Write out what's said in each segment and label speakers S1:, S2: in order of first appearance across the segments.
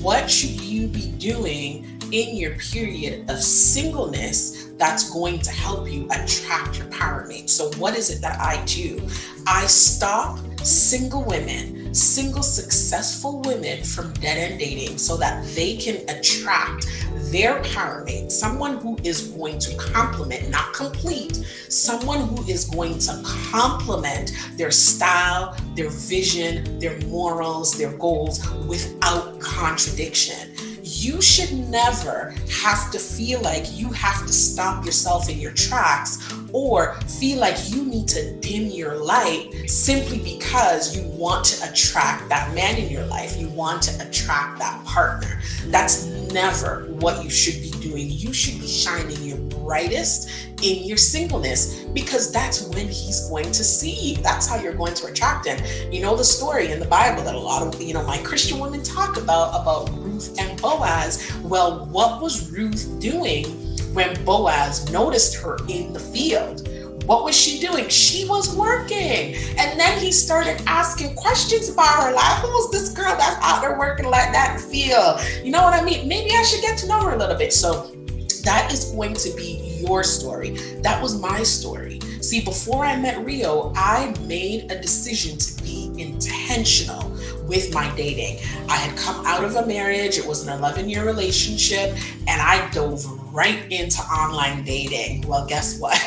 S1: What should you be doing in your period of singleness that's going to help you attract your power mate? So what is it that I do? I stop single women, single successful women from dead end dating so that they can attract their power mate, someone who is going to complement, not complete, someone who is going to complement their style, their vision, their morals, their goals without contradiction. You should never have to feel like you have to stop yourself in your tracks or feel like you need to dim your light simply because you want to attract that man in your life. You want to attract that partner. That's never what you should be doing. You should be shining your brightest in your singleness because that's when he's going to see you. That's how you're going to attract him. You know the story in the Bible that a lot of, my Christian women talk about Ruth and Boaz. Well, what was Ruth doing when Boaz noticed her in the field? What was she doing? She was working. And then he started asking questions about her. Like, who's this girl that's out there working like that in the field? You know what I mean? Maybe I should get to know her a little bit. So that is going to be your story. That was my story. See, before I met Rio, I made a decision to be intentional with my dating. I had come out of a marriage. It was an 11-year relationship, and I dove right into online dating. Well, guess what?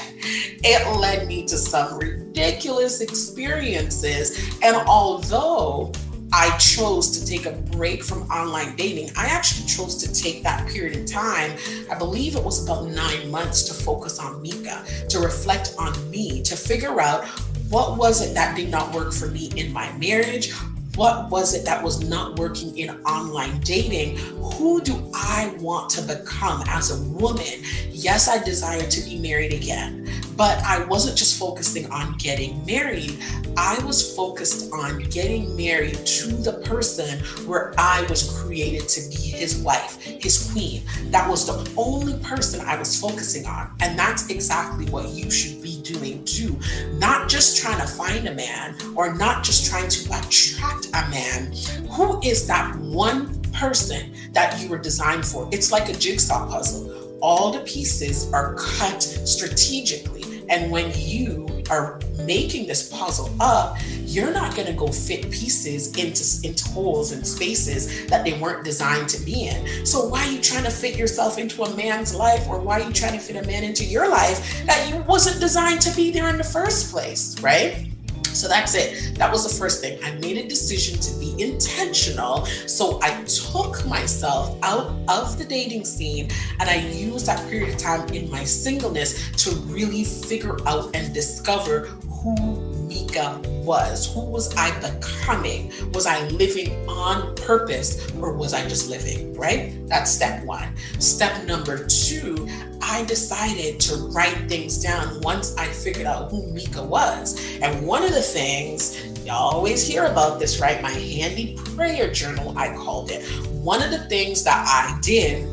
S1: It led me to some ridiculous experiences. And although I chose to take a break from online dating, I actually chose to take that period of time. I believe it was about 9 months to focus on Micca, to reflect on me, to figure out what was it that did not work for me in my marriage. What was it that was not working in online dating? Who do I want to become as a woman? Yes, I desire to be married again, but I wasn't just focusing on getting married. I was focused on getting married to the person where I was created to be his wife, his queen. That was the only person I was focusing on. And that's exactly what you should be doing too. Not just trying to find a man or not just trying to attract a man. Who is that one person that you were designed for? It's like a jigsaw puzzle. All the pieces are cut strategically. And when you are making this puzzle up, you're not going to go fit pieces into holes and spaces that they weren't designed to be in. So why are you trying to fit yourself into a man's life, or why are you trying to fit a man into your life that you wasn't designed to be there in the first place, right? So that's it. That was the first thing. I made a decision to be intentional. So I took myself out of the dating scene and I used that period of time in my singleness to really figure out and discover who Micca was. Who was I becoming? Was I living on purpose or was I just living, right? That's step one. Step number two, I decided to write things down once I figured out who Micca was. And one of the things, y'all always hear about this, right? My handy prayer journal, I called it. One of the things that I did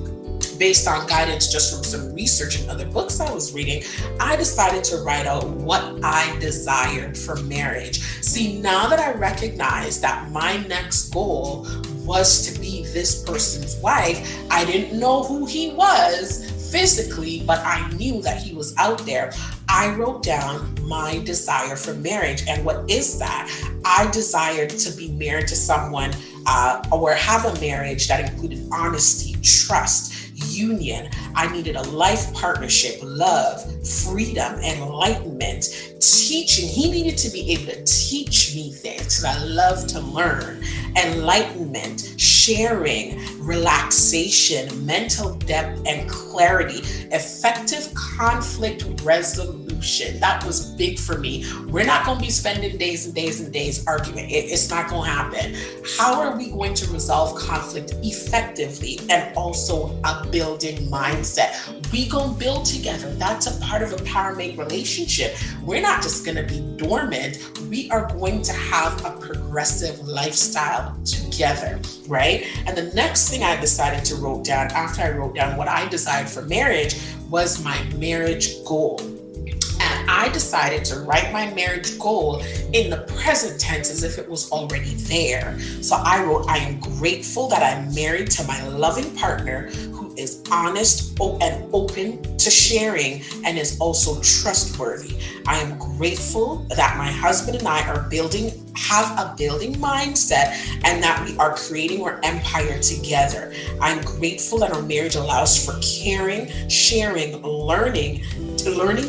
S1: based on guidance just from some research and other books I was reading, I decided to write out what I desired for marriage. See, now that I recognize that my next goal was to be this person's wife, I didn't know who he was physically, but I knew that he was out there. I wrote down my desire for marriage. And what is that? I desired to be married to someone or have a marriage that included honesty, trust, union. I needed a life partnership, love, freedom, enlightenment, teaching. He needed to be able to teach me things because I love to learn. Enlightenment, sharing, relaxation, mental depth and clarity, effective conflict resolution. That was big for me. We're not going to be spending days and days and days arguing. It's not going to happen. How are we going to resolve conflict effectively and also a building mindset? We going to build together. That's a part of a Powermate relationship. We're not just going to be dormant. We are going to have a progressive lifestyle together, right? And the next thing I decided to wrote down after I wrote down what I desired for marriage was my marriage goal. And I decided to write my marriage goal in the present tense as if it was already there. So I wrote, I am grateful that I'm married to my loving partner who is honest and open to sharing and is also trustworthy. I am grateful that my husband and I have a building mindset and that we are creating our empire together. I'm grateful that our marriage allows for caring, sharing, learning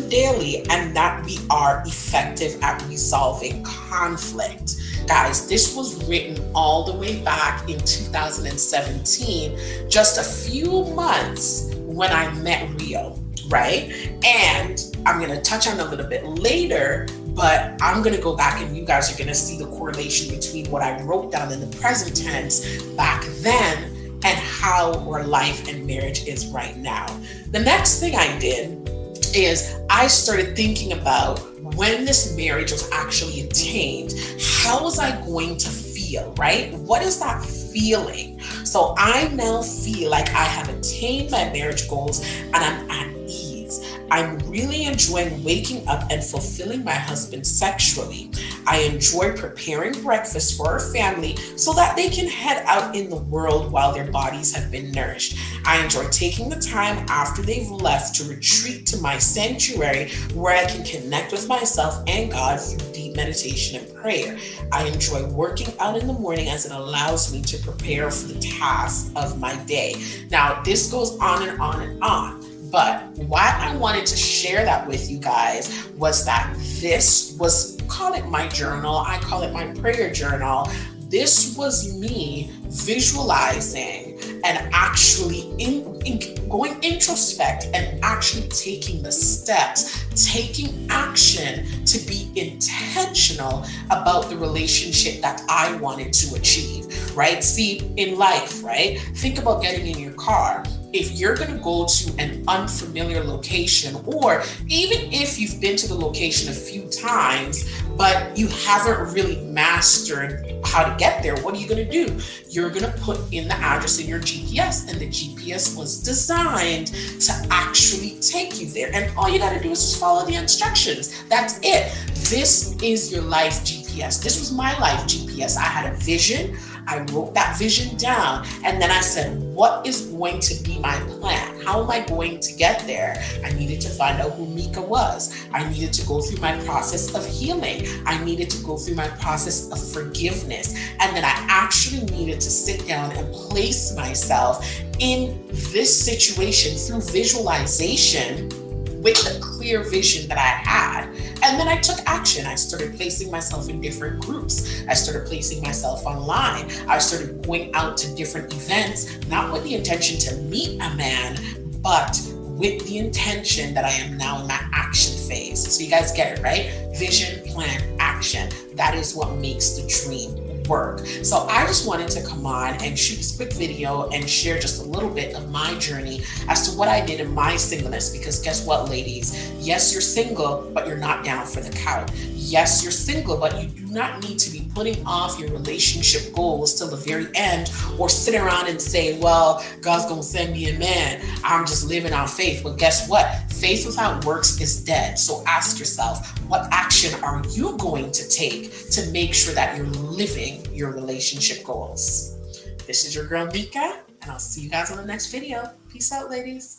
S1: daily, and that we are effective at resolving conflict. Guys, this was written all the way back in 2017, just a few months when I met Rio, right? And I'm going to touch on a little bit later, but I'm going to go back and you guys are going to see the correlation between what I wrote down in the present tense back then and how our life and marriage is right now. The next thing I did is I started thinking about when this marriage was actually attained, how was I going to feel, right? What is that feeling? So I now feel like I have attained my marriage goals and I'm at ease. I'm really enjoying waking up and fulfilling my husband sexually. I enjoy preparing breakfast for our family so that they can head out in the world while their bodies have been nourished. I enjoy taking the time after they've left to retreat to my sanctuary where I can connect with myself and God through deep meditation and prayer. I enjoy working out in the morning as it allows me to prepare for the tasks of my day. Now, this goes on and on and on. But why I wanted to share that with you guys was that this was, call it my journal, I call it my prayer journal. This was me visualizing and actually going introspect and actually taking the steps, taking action to be intentional about the relationship that I wanted to achieve, right? See, in life, right? Think about getting in your car. If you're going to go to an unfamiliar location, or even if you've been to the location a few times, but you haven't really mastered how to get there, what are you going to do? You're going to put in the address in your GPS, and the GPS was designed to actually take you there. And all you got to do is just follow the instructions. That's it. This is your life GPS. This was my life GPS. I had a vision. I wrote that vision down, and then I said, what is going to be my plan? How am I going to get there? I needed to find out who Micca was. I needed to go through my process of healing. I needed to go through my process of forgiveness. And then I actually needed to sit down and place myself in this situation through visualization with the clear vision that I had. And then I took action. I started placing myself in different groups. I started placing myself online. I started going out to different events, not with the intention to meet a man, but with the intention that I am now in my action phase. So you guys get it, right? Vision, plan, action. That is what makes the dream work. So I just wanted to come on and shoot this quick video and share just a little bit of my journey as to what I did in my singleness. Because guess what, ladies? Yes, you're single, but you're not down for the count. Yes, you're single, but you do not need to be putting off your relationship goals till the very end, or sit around and say, well, God's gonna send me a man. I'm just living on faith. Well, guess what? Faith without works is dead. So ask yourself, what action are you going to take to make sure that you're living your relationship goals? This is your girl, Micca, and I'll see you guys on the next video. Peace out, ladies.